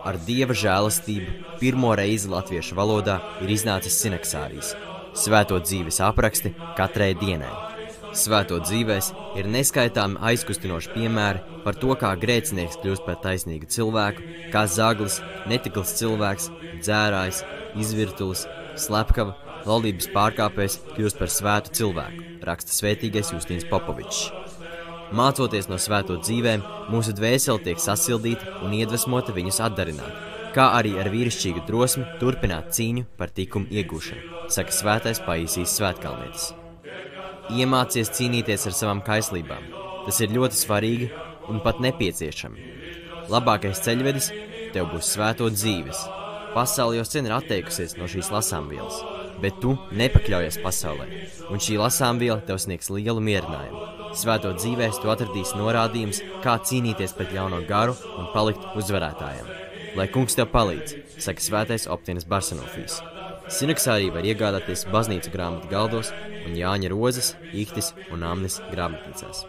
Ar Dieva žēlastību pirmo reizi latviešu valodā ir iznācis sinaksārijs – svēto dzīves apraksti katrai dienai. Svēto dzīvēs ir neskaitāmi aizkustinoši piemēri par to, kā grēcinieks kļūst par taisnīgu cilvēku, kā zaglis, netikls cilvēks, dzērājs, izvirtulis, slepkava, laulības pārkāpējs kļūst par svētu cilvēku, raksta svētīgais Justīns Popovičs. Mācoties no svēto dzīvēm, mūsu dvēsele tiek sasildīta un iedvesmota viņus atdarināt, kā arī ar vīrišķīgu drosmi turpināt cīņu par tikumu iegūšanu, saka svētais Paisijs Svētkalnietis. Iemācies cīnīties ar savām kaislībām. Tas ir ļoti svarīgi un pat nepieciešami. Labākais ceļvedis tev būs svēto dzīves. Pasaule jau sen ir atteikusies no šīs lasāmvielas, bet tu nepakļaujies pasaulē, un šī lasāmviela tev sniegs lielu mierinājumu. Svēto dzīvēs tu atradīsi norādījums, kā cīnīties pret ļauno garu un palikt uzvarētājiem. Lai kungs tev palīdz, saka svētais Optienes Barsanofijs. Sinaksāriju var iegādāties baznīcu grāmatu galdos un Jāņa Rozes, Ihtis un Amnes grāmatnīcās.